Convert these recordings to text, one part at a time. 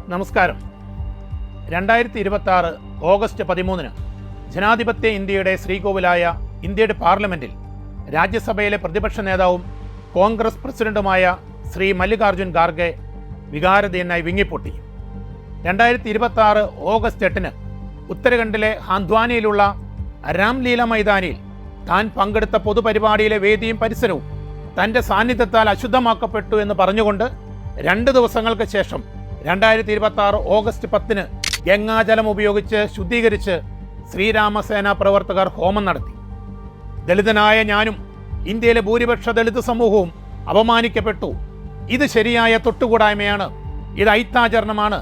നമസ്കാരം. 2026 ഓഗസ്റ്റ് 13 ജനാധിപത്യ ഇന്ത്യയുടെ ശ്രീകോവിലായ ഇന്ത്യയുടെ പാർലമെന്റിൽ രാജ്യസഭയിലെ പ്രതിപക്ഷ നേതാവും കോൺഗ്രസ് പ്രസിഡന്റുമായ ശ്രീ മല്ലികാർജുൻ ഖാർഗെ വികാരധീനായി വിങ്ങിപ്പൊട്ടി. 2026 ഓഗസ്റ്റ് 8 ഉത്തരാഖണ്ഡിലെ ഹാന്ദ്വാനിയിലുള്ള രാംലീല മൈതാനിയിൽ താൻ പങ്കെടുത്ത പൊതുപരിപാടിയിലെ വേദിയും പരിസരവും തൻ്റെ സാന്നിധ്യത്താൽ അശുദ്ധമാക്കപ്പെട്ടു എന്ന് പറഞ്ഞുകൊണ്ട് 2 ദിവസങ്ങൾക്ക് ശേഷം 2026 ഓഗസ്റ്റ് 10 ഗംഗാജലം ഉപയോഗിച്ച് ശുദ്ധീകരിച്ച് ശ്രീരാമസേന പ്രവർത്തകർ ഹോമം നടത്തി. ദളിതനായ ഞാനും ഇന്ത്യയിലെ ഭൂരിപക്ഷ ദളിത് സമൂഹവും അപമാനിക്കപ്പെട്ടു. ഇത് ശരിയായ തൊട്ടുകൂടായ്മയാണ്. ഇത് ഐത്താചരണമാണ്.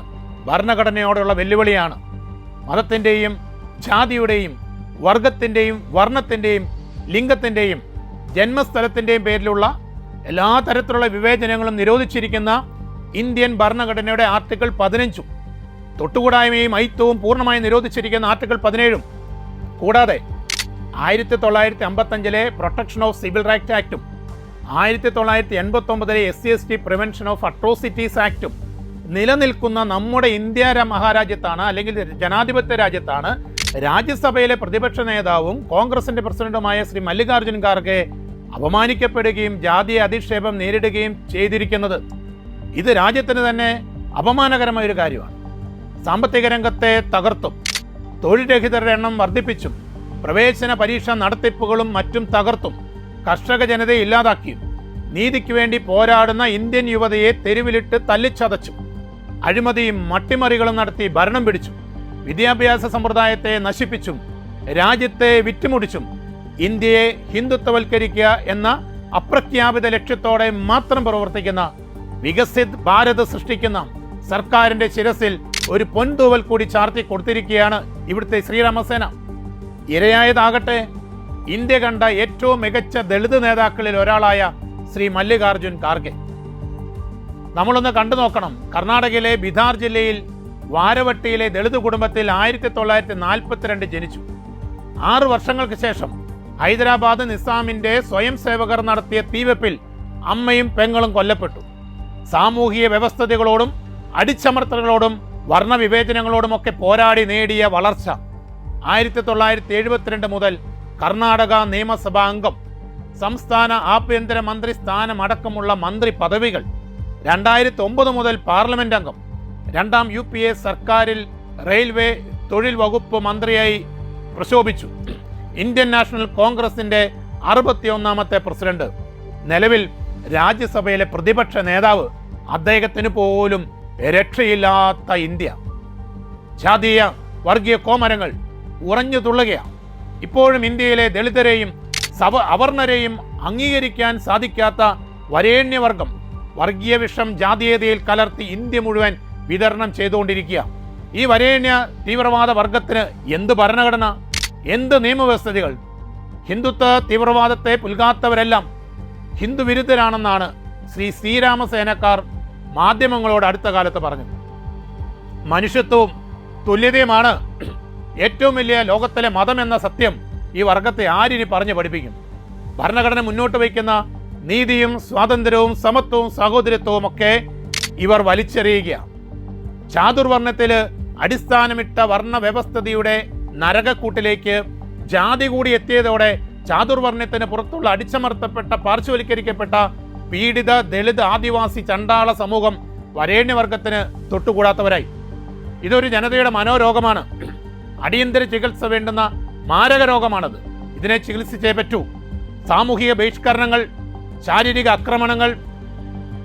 ഭരണഘടനയോടുള്ള വെല്ലുവിളിയാണ്. മതത്തിൻ്റെയും ജാതിയുടെയും വർഗത്തിൻ്റെയും വർണ്ണത്തിൻ്റെയും ലിംഗത്തിൻ്റെയും ജന്മസ്ഥലത്തിൻ്റെയും പേരിലുള്ള എല്ലാ തരത്തിലുള്ള വിവേചനങ്ങളും നിരോധിച്ചിരിക്കുന്ന ഇന്ത്യൻ ഭരണഘടനയുടെ ആർട്ടിക്കിൾ 15 തൊട്ടുകൂടായ്മയും ഐത്വവും പൂർണ്ണമായി നിരോധിച്ചിരിക്കുന്ന ആർട്ടിക്കിൾ 17 കൂടാതെ 1955 പ്രൊട്ടക്ഷൻ ഓഫ് സിവിൽ റൈറ്റ് ആക്ടും 1989 SC/ST പ്രിവെൻഷൻ ഓഫ് അട്രോസിറ്റീസ് ആക്ടും നിലനിൽക്കുന്ന നമ്മുടെ ഇന്ത്യ മഹാരാജ്യത്താണ്, അല്ലെങ്കിൽ ജനാധിപത്യ രാജ്യത്താണ്, രാജ്യസഭയിലെ പ്രതിപക്ഷ നേതാവും കോൺഗ്രസിന്റെ പ്രസിഡന്റുമായ ശ്രീ മല്ലികാർജുൻ ഖാർഗെ അപമാനിക്കപ്പെടുകയും ജാതീയ അധിക്ഷേപം നേരിടുകയും ചെയ്തിരിക്കുന്നത്. ഇത് രാജ്യത്തിന് തന്നെ അപമാനകരമായ ഒരു കാര്യമാണ്. സാമ്പത്തിക രംഗത്തെ തകർത്തും തൊഴിൽ രഹിതരുടെ എണ്ണം വർദ്ധിപ്പിച്ചും പ്രവേശന പരീക്ഷ നടത്തിപ്പുകളും മറ്റും തകർത്തും കർഷക ജനതയെ ഇല്ലാതാക്കിയും നീതിക്ക് വേണ്ടി പോരാടുന്ന ഇന്ത്യൻ യുവതയെ തെരുവിലിട്ട് തല്ലിച്ചതച്ചും അഴിമതിയും മട്ടിമറികളും നടത്തി ഭരണം പിടിച്ചും വിദ്യാഭ്യാസ സമ്പ്രദായത്തെ നശിപ്പിച്ചും രാജ്യത്തെ വിറ്റുമുടിച്ചും ഇന്ത്യയെ ഹിന്ദുത്വവൽക്കരിക്കുക എന്ന അപ്രഖ്യാപിത ലക്ഷ്യത്തോടെ മാത്രം പ്രവർത്തിക്കുന്ന വികസിത് ഭാരത് സൃഷ്ടിക്കുന്ന സർക്കാരിന്റെ ശിരസിൽ ഒരു പൊൻതൂവൽ കൂടി ചാർത്തി കൊടുത്തിരിക്കുകയാണ് ഇവിടുത്തെ ശ്രീരാമസേന. ഇരയായതാകട്ടെ ഇന്ത്യ കണ്ട ഏറ്റവും മികച്ച ദളിത് നേതാക്കളിൽ ഒരാളായ ശ്രീ മല്ലികാർജുൻ ഖാർഗെ. നമ്മളൊന്ന് കണ്ടു നോക്കണം. കർണാടകയിലെ ബിഹാർ ജില്ലയിൽ വാരവട്ടിയിലെ ദളിത് കുടുംബത്തിൽ 1942 ജനിച്ചു. 6 വർഷങ്ങൾക്ക് ശേഷം ഹൈദരാബാദ് നിസാമിന്റെ സ്വയം സേവകർ നടത്തിയ തീവെപ്പിൽ അമ്മയും പെങ്ങളും കൊല്ലപ്പെട്ടു. സാമൂഹിക വ്യവസ്ഥതകളോടും അടിച്ചമർത്തലുകളോടും വർണ്ണവിവേചനങ്ങളോടുമൊക്കെ പോരാടി നേടിയ വളർച്ച 1972 മുതൽ കർണാടക നിയമസഭാ അംഗം, സംസ്ഥാന ആഭ്യന്തര മന്ത്രി സ്ഥാനമടക്കമുള്ള മന്ത്രി പദവികൾ, 2009 മുതൽ പാർലമെന്റ് അംഗം, 2ാം UPA സർക്കാരിൽ റെയിൽവേ തൊഴിൽ വകുപ്പ് മന്ത്രിയായി പ്രശോഭിച്ചു. ഇന്ത്യൻ നാഷണൽ കോൺഗ്രസിന്റെ 61ാമത്തെ പ്രസിഡന്റ്, നിലവിൽ രാജ്യസഭയിലെ പ്രതിപക്ഷ നേതാവ്. അദ്ദേഹത്തിന് പോലും രക്ഷയില്ലാത്ത ഇന്ത്യ. ജാതീയ വർഗീയ കോമരങ്ങൾ ഉറഞ്ഞു തുള്ളുകയാണ്. ഇപ്പോഴും ഇന്ത്യയിലെ ദളിതരെയും അവർണരെയും അംഗീകരിക്കാൻ സാധിക്കാത്ത വരേണ്യവർഗം വർഗീയ വിഷം ജാതീയതയിൽ കലർത്തി ഇന്ത്യ മുഴുവൻ വിതരണം ചെയ്തുകൊണ്ടിരിക്കുക. ഈ വരേണ്യ തീവ്രവാദ വർഗത്തിന് എന്ത് ഭരണഘടന, എന്ത് നിയമവ്യവസ്ഥകൾ? ഹിന്ദുത്വ തീവ്രവാദത്തെ പുൽകാത്തവരെല്ലാം ഹിന്ദു വിരുദ്ധരാണെന്നാണ് ശ്രീരാമസേനക്കാർ മാധ്യമങ്ങളോട് അടുത്ത കാലത്ത് പറഞ്ഞത്. മനുഷ്യത്വവും തുല്യതയുമാണ് ഏറ്റവും വലിയ ലോകത്തിലെ മതം എന്ന സത്യം ഈ വർഗത്തെ ആരിനി പറഞ്ഞു പഠിപ്പിക്കും? ഭരണഘടന മുന്നോട്ട് വയ്ക്കുന്ന നീതിയും സ്വാതന്ത്ര്യവും സമത്വവും സഹോദരത്വവും ഒക്കെ ഇവർ വലിച്ചെറിയുകയാണ്. ചാതുർവർണ്ണത്തിൽ അടിസ്ഥാനമിട്ട വർണ്ണ വ്യവസ്ഥതയുടെ നരകക്കൂട്ടിലേക്ക് ജാതി കൂടി എത്തിയതോടെ ചാതുർവർണ്ണത്തിന് പുറത്തുള്ള അടിച്ചമർത്തപ്പെട്ട പാർശ്വവൽക്കരിക്കപ്പെട്ട പീഡിത ദളിത് ആദിവാസി ചണ്ടാള സമൂഹം വരേണ്യവർഗത്തിന് തൊട്ടുകൂടാത്തവരായി. ഇതൊരു ജനതയുടെ മനോരോഗമാണ്. അടിയന്തര ചികിത്സ വേണ്ടുന്ന മാരക രോഗമാണത്. ഇതിനെ ചികിത്സിച്ചേ പറ്റൂ. സാമൂഹിക ബഹിഷ്കരണങ്ങൾ, ശാരീരിക ആക്രമണങ്ങൾ,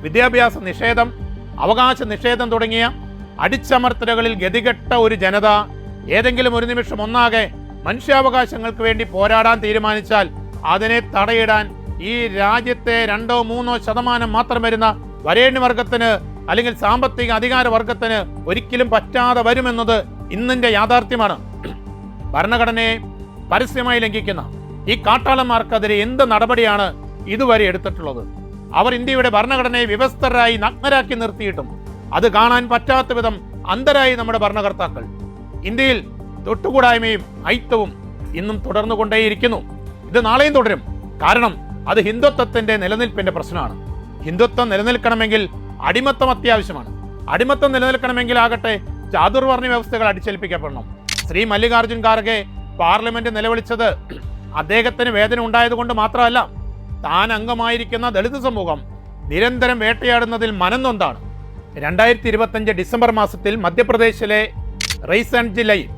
വിദ്യാഭ്യാസ നിഷേധം, അവകാശ നിഷേധം തുടങ്ങിയ അടിച്ചമർത്തലുകളിൽ ഗതികെട്ട ഒരു ജനത ഏതെങ്കിലും ഒരു നിമിഷം ഒന്നാകെ മനുഷ്യാവകാശങ്ങൾക്ക് വേണ്ടി പോരാടാൻ തീരുമാനിച്ചാൽ അതിനെ തടയിടാൻ ഈ രാജ്യത്തെ 2-3% മാത്രം വരുന്ന വരേണ്യവർഗത്തിന് അല്ലെങ്കിൽ സാമ്പത്തിക അധികാര വർഗത്തിന് ഒരിക്കലും പറ്റാതെ വരുമെന്നത് ഇന്നിന്റെ യാഥാർത്ഥ്യമാണ്. ഭരണഘടനയെ പരസ്യമായി ലംഘിക്കുന്ന ഈ കാട്ടാളന്മാർക്കെതിരെ എന്ത് നടപടിയാണ് ഇതുവരെ എടുത്തിട്ടുള്ളത്? അവർ ഇന്ത്യയുടെ ഭരണഘടനയെ വ്യവസ്ഥരായി നഗ്നരാക്കി നിർത്തിയിട്ടും അത് കാണാൻ പറ്റാത്ത വിധം അന്ധരായി നമ്മുടെ ഭരണകർത്താക്കൾ. ഇന്ത്യയിൽ തൊട്ടുകൂടായ്മയും ഐത്വവും ഇന്നും തുടർന്നുകൊണ്ടേയിരിക്കുന്നു. ഇത് നാളെയും തുടരും. കാരണം അത് ഹിന്ദുത്വത്തിന്റെ നിലനിൽപ്പിന്റെ പ്രശ്നമാണ്. ഹിന്ദുത്വം നിലനിൽക്കണമെങ്കിൽ അടിമത്തം അത്യാവശ്യമാണ്. അടിമത്തം നിലനിൽക്കണമെങ്കിലാകട്ടെ ചാതുർവർണ്ണ വ്യവസ്ഥകൾ അടിച്ചേൽപ്പിക്കപ്പെടണം. ശ്രീ മല്ലികാർജുൻ ഖാർഗെ പാർലമെന്റ് നിലവിളിച്ചത് അദ്ദേഹത്തിന് വേദന ഉണ്ടായതുകൊണ്ട് മാത്രമല്ല, താൻ അംഗമായിരിക്കുന്ന ദളിത് സമൂഹം നിരന്തരം വേട്ടയാടുന്നതിൽ മനംനൊന്താണ്. 2025 ഡിസംബർ മാസത്തിൽ മധ്യപ്രദേശിലെ റൈസൺ ജില്ലയിൽ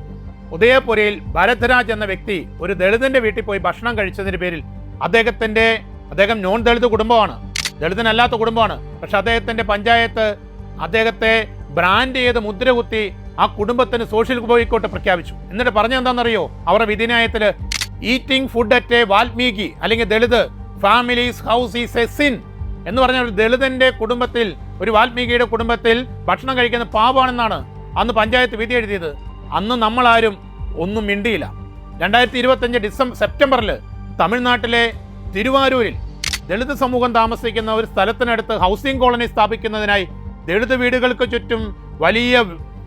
ഉദയപുരയിൽ ഭരദ്രാജ് എന്ന വ്യക്തി ഒരു ദളിതന്റെ വീട്ടിൽ പോയി ഭക്ഷണം കഴിച്ചതിന്റെ പേരിൽ അദ്ദേഹം നോൺ ദളിത് കുടുംബമാണ്, ദളിതനല്ലാത്ത കുടുംബമാണ്. പക്ഷെ അദ്ദേഹത്തിന്റെ പഞ്ചായത്ത് അദ്ദേഹത്തെ ബ്രാൻഡ് ചെയ്ത് മുദ്രകുത്തി ആ കുടുംബത്തിന് സോഷ്യൽ ബോയ്ക്കോട്ട് പ്രഖ്യാപിച്ചു. എന്നിട്ട് പറഞ്ഞെന്താണെന്നറിയോ? അവരുടെ വിധിന്യായത്തില് eating food at a Valmiki അല്ലെങ്കിൽ Dalit families house is a sin എന്ന് പറഞ്ഞ ഒരു ദളിതന്റെ കുടുംബത്തിൽ, ഒരു വാൽമീകിയുടെ കുടുംബത്തിൽ ഭക്ഷണം കഴിക്കുന്ന പാപമാണെന്നാണ് അന്ന് പഞ്ചായത്ത് വിധി എഴുതിയത്. അന്ന് നമ്മളാരും ഒന്നും മിണ്ടിയില്ല. 2025 സെപ്റ്റംബറിൽ തമിഴ്നാട്ടിലെ തിരുവാരൂരിൽ ദളിത് സമൂഹം താമസിക്കുന്ന ഒരു സ്ഥലത്തിനടുത്ത് ഹൗസിംഗ് കോളനി സ്ഥാപിക്കുന്നതിനായി ദളിത് വീടുകൾക്ക് ചുറ്റും വലിയ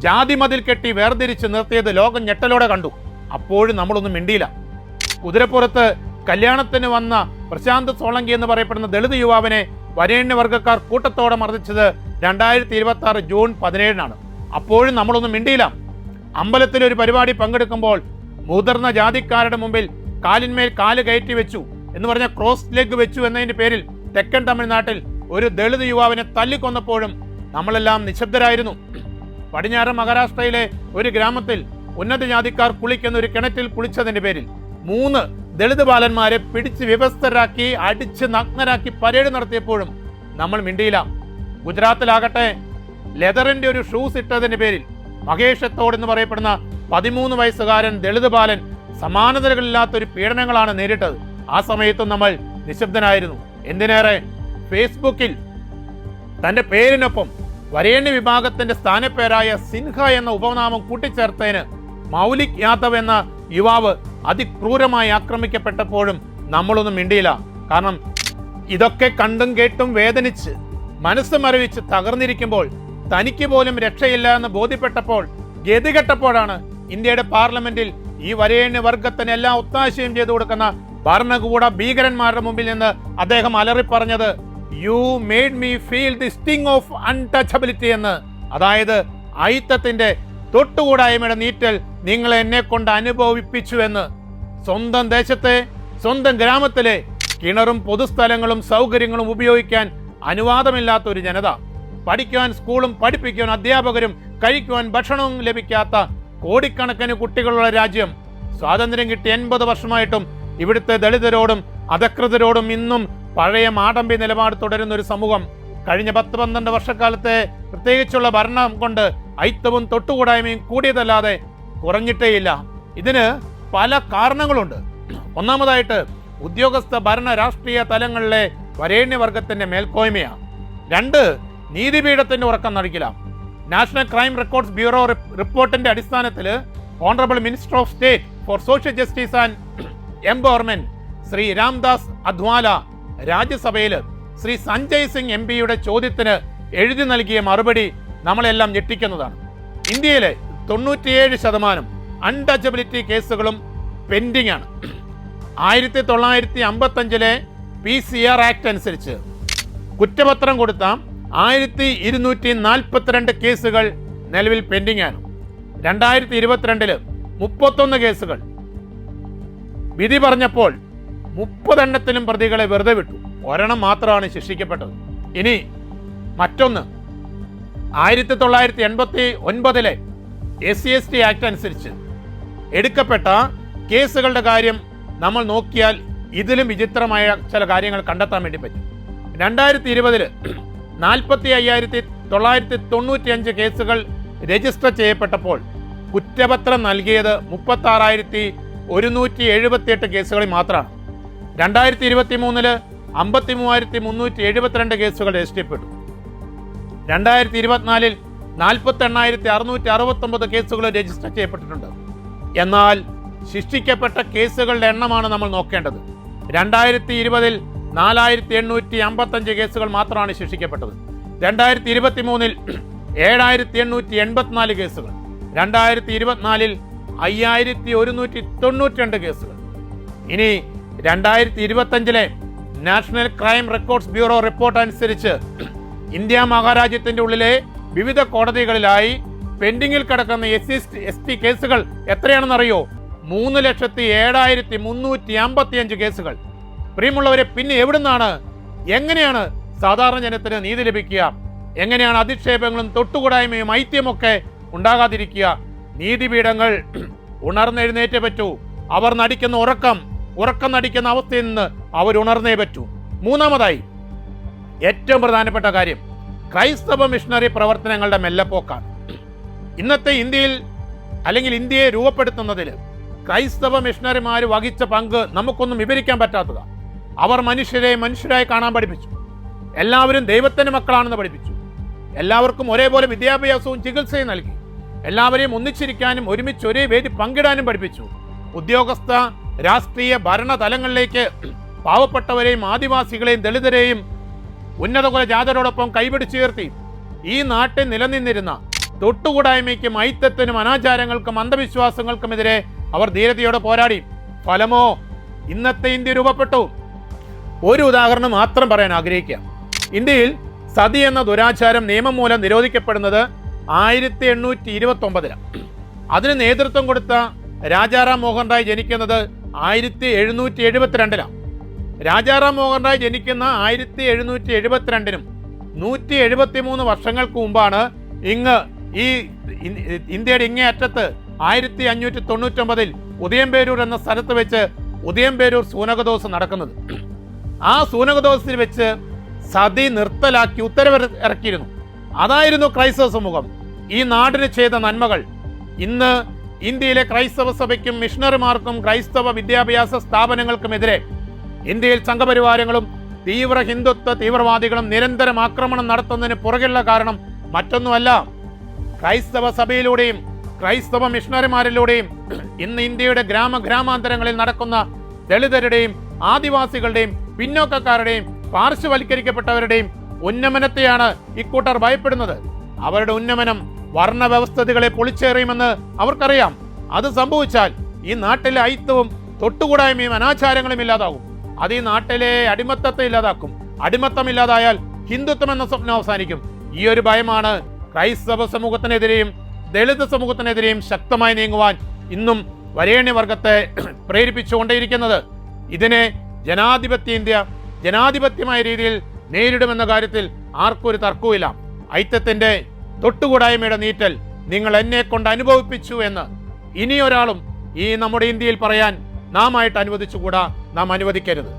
ജാതി മതിൽ കെട്ടി വേർതിരിച്ച് നിർത്തിയത് ലോകം ഞെട്ടലോടെ കണ്ടു. അപ്പോഴും നമ്മളൊന്നും മിണ്ടിയില്ല. കുതിരപ്പുറത്ത് കല്യാണത്തിന് വന്ന പ്രശാന്ത് സോളങ്കി എന്ന് പറയപ്പെടുന്ന ദളിത് യുവാവിനെ വരേണ്യവർഗ്ഗക്കാർ കൂട്ടത്തോടെ മർദ്ദിച്ചത് 2026 ജൂൺ 17 അപ്പോഴും നമ്മളൊന്നും മിണ്ടിയില്ല. അമ്പലത്തിൽ ഒരു പരിപാടി പങ്കെടുക്കുമ്പോൾ മുതിർന്ന ജാതിക്കാരുടെ മുമ്പിൽ കാലിന്മേൽ കാല് കയറ്റി വെച്ചു എന്ന് പറഞ്ഞ ക്രോസ് ലെഗ് വെച്ചു എന്നതിന്റെ പേരിൽ തെക്കൻ തമിഴ്നാട്ടിൽ ഒരു ദളിത് യുവാവിനെ തല്ലിക്കൊന്നപ്പോഴും നമ്മളെല്ലാം നിശബ്ദരായിരുന്നു. പടിഞ്ഞാറൻ മഹാരാഷ്ട്രയിലെ ഒരു ഗ്രാമത്തിൽ ഉന്നത ജാതിക്കാർ കുളിക്കുന്ന ഒരു കിണറ്റിൽ കുളിച്ചതിന്റെ പേരിൽ 3 ദളിത് ബാലന്മാരെ പിടിച്ച് വ്യവസ്ഥരാക്കി അടിച്ച് നഗ്നരാക്കി പരേഡ് നടത്തിയപ്പോഴും നമ്മൾ മിണ്ടിയില്ല. ഗുജറാത്തിലാകട്ടെ ലെതറിന്റെ ഒരു ഷൂസ് ഇട്ടതിന്റെ പേരിൽ മഹേഷ് എത്തോട് എന്ന് പറയപ്പെടുന്ന 13 വയസ്സുകാരൻ ദളിത് ബാലൻ സമാനതകളില്ലാത്തൊരു പീഡനങ്ങളാണ് നേരിട്ടത്. ആ സമയത്തും നമ്മൾ നിശബ്ദനായിരുന്നു. എന്തിനേറെ, ഫേസ്ബുക്കിൽ തന്റെ പേരിനൊപ്പം വരേണ്യ വിഭാഗത്തിന്റെ സ്ഥാനപ്പേരായ സിൻഹ എന്ന ഉപനാമം കൂട്ടിച്ചേർത്തതിന് മൗലിക് യാദവ് എന്ന യുവാവ് അതിക്രൂരമായി ആക്രമിക്കപ്പെട്ടപ്പോഴും നമ്മളൊന്നും മിണ്ടിയില്ല. കാരണം ഇതൊക്കെ കണ്ടും കേട്ടും വേദനിച്ച് മനസ്സ് മരവിച്ച് തകർന്നിരിക്കുമ്പോൾ തനിക്ക് പോലും രക്ഷയില്ല എന്ന് ബോധ്യപ്പെട്ടപ്പോൾ ഗതികെട്ടപ്പോഴാണ് ഇന്ത്യയുടെ പാർലമെന്റിൽ ഈ വരേണ്യ വർഗത്തിന് എല്ലാ ഒത്താശയും ചെയ്തു കൊടുക്കുന്ന ഭരണകൂട ഭീകരന്മാരുടെ മുമ്പിൽ നിന്ന് അദ്ദേഹം അലറിപ്പറഞ്ഞത് you made me feel the sting of untouchability എന്ന്. അതായത് അയിത്തത്തിന്റെ തൊട്ടുകൂടായ്മയുടെ നീറ്റൽ നിങ്ങൾ എന്നെ കൊണ്ട് അനുഭവിപ്പിച്ചു എന്ന്. സ്വന്തം ദേശത്തെ, സ്വന്തം ഗ്രാമത്തിലെ കിണറും പൊതുസ്ഥലങ്ങളും സൗകര്യങ്ങളും ഉപയോഗിക്കാൻ അനുവാദമില്ലാത്ത ഒരു ജനത, പഠിക്കാൻ സ്കൂളും പഠിപ്പിക്കാൻ അധ്യാപകരും കഴിക്കുവാൻ ഭക്ഷണവും ലഭിക്കാത്ത കോടിക്കണക്കിന് കുട്ടികളുള്ള രാജ്യം, സ്വാതന്ത്ര്യം കിട്ടി 80 വർഷമായിട്ടും ഇവിടുത്തെ ദളിതരോടും അധകൃതരോടും ഇന്നും പഴയ മാടമ്പി നിലപാട് തുടരുന്ന ഒരു സമൂഹം കഴിഞ്ഞ 10-12 വർഷക്കാലത്തെ പ്രത്യേകിച്ചുള്ള ഭരണം കൊണ്ട് അയിത്തവും തൊട്ടുകൂടായ്മയും കൂടിയതല്ലാതെ കുറഞ്ഞിട്ടേയില്ല. ഇതിന് പല കാരണങ്ങളുണ്ട്. ഒന്നാമതായിട്ട് ഉദ്യോഗസ്ഥ ഭരണ രാഷ്ട്രീയ തലങ്ങളിലെ വരേണ്യവർഗത്തിന്റെ മേൽക്കോയ്മയാണ്. 2, നീതിപീഠത്തിന്റെ ഉറക്കം നടിക്കില്ല. നാഷണൽ ക്രൈം റെക്കോർഡ്സ് ബ്യൂറോ റിപ്പോർട്ടിന്റെ അടിസ്ഥാനത്തിൽ honourable minister of state for social justice and empowerment Shri Ramdas Athawale രാജ്യസഭയിൽ ശ്രീ സഞ്ജയ് സിംഗ് MP-യുടെ ചോദ്യത്തിന് എഴുതി നൽകിയ മറുപടി നമ്മളെല്ലാം ഞെട്ടിക്കുന്നതാണ്. ഇന്ത്യയിലെ 97% അൺടച്ചബിലിറ്റി കേസുകളും പെൻഡിംഗ് ആണ്. 1955 PCR ആക്ട് അനുസരിച്ച് കുറ്റപത്രം കൊടുത്ത 1242 കേസുകൾ നിലവിൽ പെൻഡിംഗ് ആണ്. 2022 31 കേസുകൾ വിധി പറഞ്ഞപ്പോൾ 30 എണ്ണത്തിലും പ്രതികളെ വെറുതെ വിട്ടു. ഒരെണ്ണം മാത്രമാണ് ശിക്ഷിക്കപ്പെട്ടത്. ഇനി മറ്റൊന്ന് 1989 SC/ST ആക്ട് അനുസരിച്ച് എടുക്കപ്പെട്ട കേസുകളുടെ കാര്യം നമ്മൾ നോക്കിയാൽ ഇതിലും വിചിത്രമായ ചില കാര്യങ്ങൾ കണ്ടെത്താൻ വേണ്ടി പറ്റും. 2020 45,995 കേസുകൾ രജിസ്റ്റർ ചെയ്യപ്പെട്ടപ്പോൾ കുറ്റപത്രം നൽകിയത് 36,178 കേസുകളിൽ മാത്രമാണ്. 2023 53,372 കേസുകൾ രജിസ്റ്റർ ചെയ്യപ്പെട്ടു. 2024 48,669 കേസുകൾ രജിസ്റ്റർ ചെയ്യപ്പെട്ടിട്ടുണ്ട്. എന്നാൽ ശിക്ഷിക്കപ്പെട്ട കേസുകളുടെ എണ്ണമാണ് നമ്മൾ നോക്കേണ്ടത്. 2020 4,855 കേസുകൾ മാത്രമാണ് ശിക്ഷിക്കപ്പെട്ടത്. 2023 7,884 കേസുകൾ. 2024 5,192 കേസുകൾ. ഇനി 2025 national crime records bureau report അനുസരിച്ച് ഇന്ത്യ മഹാരാജ്യത്തിന്റെ ഉള്ളിലെ വിവിധ കോടതികളിലായി പെൻഡിങ്ങിൽ കിടക്കുന്ന SC/ST കേസുകൾ എത്രയാണെന്നറിയോ? 3,07,355 കേസുകൾ. പ്രിയമുള്ളവരെ, പിന്നെ എവിടുന്നാണ്, എങ്ങനെയാണ് സാധാരണ ജനത്തിന് നീതി ലഭിക്കുക? എങ്ങനെയാണ് അധിക്ഷേപങ്ങളും തൊട്ടുകൂടായ്മയും ഐത്യമൊക്കെ ഉണ്ടാകാതിരിക്കുക? നീതിപീഠങ്ങൾ ഉണർന്നെഴുന്നേറ്റേ പറ്റൂ. അവർ നടിക്കുന്ന ഉറക്കം നടിക്കുന്ന അവസ്ഥയിൽ നിന്ന് അവർ ഉണർന്നേ പറ്റൂ. മൂന്നാമതായി ഏറ്റവും പ്രധാനപ്പെട്ട കാര്യം ക്രൈസ്തവ മിഷണറി പ്രവർത്തനങ്ങളുടെ മെല്ലെപ്പോക്കാണ്. ഇന്നത്തെ ഇന്ത്യയിൽ അല്ലെങ്കിൽ ഇന്ത്യയെ രൂപപ്പെടുത്തുന്നതിൽ ക്രൈസ്തവ മിഷണറിമാർ വഹിച്ച പങ്ക് നമുക്കൊന്നും വിവരിക്കാൻ പറ്റാത്തതാണ്. അവർ മനുഷ്യരായി കാണാൻ പഠിപ്പിച്ചു. എല്ലാവരും ദൈവത്തിന്റെ മക്കളാണെന്ന് പഠിപ്പിച്ചു. എല്ലാവർക്കും ഒരേപോലെ വിദ്യാഭ്യാസവും ചികിത്സയും നൽകി. എല്ലാവരെയും ഒന്നിച്ചിരിക്കാനും ഒരുമിച്ച് ഒരേ വേദി പങ്കിടാനും പഠിപ്പിച്ചു. ഉദ്യോഗസ്ഥ രാഷ്ട്രീയ ഭരണ തലങ്ങളിലേക്ക് പാവപ്പെട്ടവരെയും ആദിവാസികളെയും ദളിതരെയും ഉന്നതകുല ജാതരോടൊപ്പം കൈപിടിച്ചുയർത്തി ഈ നാട്ടിൽ നിലനിന്നിരുന്ന തൊട്ടുകൂടായ്മയ്ക്കും ഐത്തത്തിനും അനാചാരങ്ങൾക്കും അന്ധവിശ്വാസങ്ങൾക്കുമെതിരെ അവർ ധീരതയോടെ പോരാടി. ഫലമോ ഇന്നത്തെ ഇന്ത്യ രൂപപ്പെട്ടു. ഒരു ഉദാഹരണം മാത്രം പറയാൻ ആഗ്രഹിക്കുക. ഇന്ത്യയിൽ സതി എന്ന ദുരാചാരം നിയമം മൂലം നിരോധിക്കപ്പെടുന്നത് 1829. അതിന് നേതൃത്വം കൊടുത്ത രാജാറാം മോഹൻ റായ് ജനിക്കുന്നത് 1772. രാജാറാം മോഹൻ റായ് ജനിക്കുന്ന 1772 173 വർഷങ്ങൾക്ക് മുമ്പാണ് ഈ ഇന്ത്യയുടെ ഇങ്ങേ അറ്റത്ത് 1599 ഉദയംപേരൂർ എന്ന സ്ഥലത്ത് വെച്ച് ഉദയംപേരൂർ സൂനകദോസ് നടക്കുന്നത്. ആ സൂനകദോസിൽ വെച്ച് സതി നിർത്തലാക്കി ഉത്തരവ് ഇറക്കിയിരുന്നു. അതായിരുന്നു ക്രൈസ്തവ സമൂഹം ഈ നാടിന് ചെയ്ത നന്മകൾ. ഇന്ന് ഇന്ത്യയിലെ ക്രൈസ്തവ സഭയ്ക്കും മിഷണറിമാർക്കും ക്രൈസ്തവ വിദ്യാഭ്യാസ സ്ഥാപനങ്ങൾക്കുമെതിരെ ഇന്ത്യയിൽ സംഘപരിവാരങ്ങളും തീവ്ര ഹിന്ദുത്വ തീവ്രവാദികളും നിരന്തരം ആക്രമണം നടത്തുന്നതിന് പുറകെയുള്ള കാരണം മറ്റൊന്നുമല്ല. ക്രൈസ്തവ സഭയിലൂടെയും ക്രൈസ്തവ മിഷണറിമാരിലൂടെയും ഇന്ന് ഇന്ത്യയുടെ ഗ്രാമാന്തരങ്ങളിൽ നടക്കുന്ന ദളിതരുടെയും ആദിവാസികളുടെയും പിന്നോക്കക്കാരുടെയും പാർശ്വവൽക്കരിക്കപ്പെട്ടവരുടെയും ഉന്നമനത്തെയാണ് ഇക്കൂട്ടർ ഭയപ്പെടുന്നത്. അവരുടെ ഉന്നമനം വർണ്ണവ്യവസ്ഥിതികളെ പൊളിച്ചേറിയുമെന്ന് അവർക്കറിയാം. അത് സംഭവിച്ചാൽ ഈ നാട്ടിലെ ഐത്തവും തൊട്ടുകൂടായ്മയും അനാചാരങ്ങളും ഇല്ലാതാകും. അത് ഈ നാട്ടിലെ അടിമത്തത്തെ ഇല്ലാതാക്കും. അടിമത്തം ഇല്ലാതായാൽ ഹിന്ദുത്വം എന്ന സ്വപ്നം അവസാനിക്കും. ഈ ഒരു ഭയമാണ് ക്രൈസ്തവ സമൂഹത്തിനെതിരെയും ദളിത് സമൂഹത്തിനെതിരെയും ശക്തമായി നീങ്ങുവാൻ ഇന്നും വരേണ്യവർഗത്തെ പ്രേരിപ്പിച്ചുകൊണ്ടേയിരിക്കുന്നത്. ഇതിനെ ജനാധിപത്യ ഇന്ത്യ ജനാധിപത്യമായ രീതിയിൽ നേരിടുമെന്ന കാര്യത്തിൽ ആർക്കും ഒരു തർക്കവുമില്ല. ഐത്യത്തിന്റെ തൊട്ടുകൂടായ്മയുടെ നീറ്റൽ നിങ്ങൾ എന്നെ കൊണ്ട് അനുഭവിപ്പിച്ചു എന്ന് ഇനിയൊരാളും ഈ നമ്മുടെ ഇന്ത്യയിൽ പറയാൻ നാം ആയിട്ട് അനുവദിച്ചുകൂടാ, നാം അനുവദിക്കരുത്.